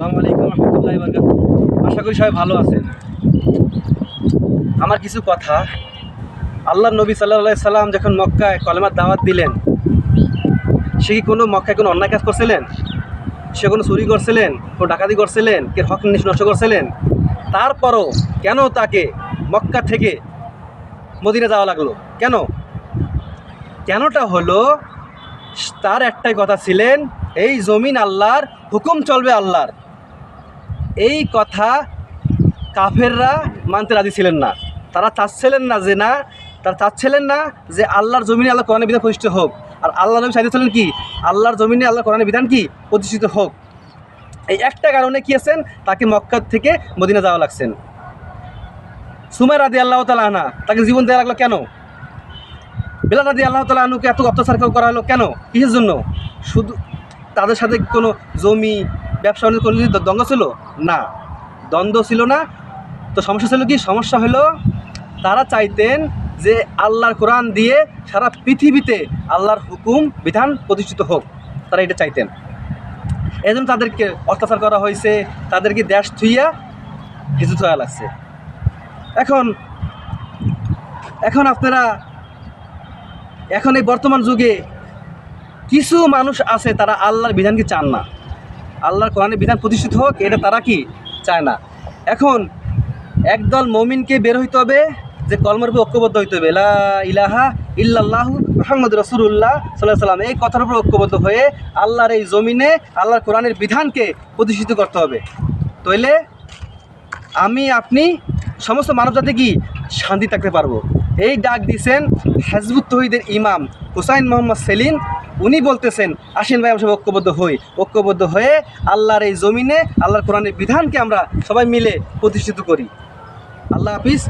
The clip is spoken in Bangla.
আসসালামু আলাইকুম রহমতুল্লাহি ওয়া বারাকাতুহু। আশা করি সবাই ভালো আছেন। আমার কিছু কথা, আল্লাহর নবী সাল্লাল্লাহু আলাইহি সাল্লাম যখন মক্কায় কলেমার দাওয়াত দিলেন, সে কি কোনো মক্কায় কোনো অন্যায় কাজ করছিলেন? সে কোনো চুরি করছিলেন, কোনো ডাকাতি করছিলেন, কে হক নষ্ট করছিলেন? তারপরও কেন তাকে মক্কা থেকে মদিনা যাওয়া লাগলো? কেন? কেনটা হলো, তার একটাই কথা ছিলেন, এই জমিন আল্লাহর, হুকুম চলবে আল্লাহর। এই কথা কাফেররা মানতে রাজি ছিলেন না। তারা চাচ্ছিলেন না যে আল্লাহর জমিনে আল্লাহ কোরআনের বিধান প্রতিষ্ঠিত হোক। আর আল্লাহ নবী চাইতেছিলেন কি, আল্লাহর জমিনে আল্লাহ কোরআনের বিধান কি প্রতিষ্ঠিত হোক। এই একটা কারণে কি আছেন, তাকে মক্কা থেকে মদিনা যাওয়া লাগছেন। সুমাইয়া রাদিয়াল্লাহু তাআলা আনহা, তাকে জীবন দেওয়া লাগলো কেন? বিলাল রাদিয়াল্লাহু তাআলা আনহুকে এত অত্যাচার করা হলো কেন? কিসের জন্য? শুধু তাদের সাথে কোনো জমি ব্যবসা বাণিজ্য কোনো দ্বন্দ্ব ছিল না, দ্বন্দ্ব ছিল না। তো সমস্যা ছিল কি? সমস্যা হলো তারা চাইতেন যে আল্লাহর কোরআন দিয়ে সারা পৃথিবীতে আল্লাহর হুকুম বিধান প্রতিষ্ঠিত হোক, তারা এটা চাইতেন। এই জন্য তাদেরকে অত্যাচার করা হয়েছে, তাদেরকে দেশ থুইয়া হিজরত হওয়া লাগছে। এখন আপনারা এখন এই বর্তমান যুগে কিছু মানুষ আছে, তারা আল্লাহর বিধানকে চান না, আল্লাহর কোরআনের বিধান প্রতিষ্ঠিত হোক এটা তারা কি চায় না। এখন একদল মুমিনকে বের হইতে হবে, যে কলমার উপর ঐক্যবদ্ধ হইতে হবে, লা ইলাহা ইল্লাল্লাহু মুহাম্মাদুর রাসূলুল্লাহ সাল্লাল্লাহু আলাইহি ওয়াসাল্লাম, এই কথার উপর ঐক্যবদ্ধ হয়ে আল্লাহর এই জমিনে আল্লাহর কোরআনের বিধানকে প্রতিষ্ঠিত করতে হবে। তাইলে আমি আপনি সমস্ত মানবজাতি কি শান্তি থাকতে পারবো। এই ডাক দিয়েছেন হিজবুত তৌহিদের ইমাম হুসাইন মোহাম্মদ সেলিম। উনি বলতেছেন, আসেন ভাই আমরা সব ঐক্যবদ্ধ হয়ে আল্লাহর এই জমিনে আল্লাহর কোরআনের বিধানকে আমরা সবাই মিলে প্রতিষ্ঠিত করি। আল্লাহ হাফিজ।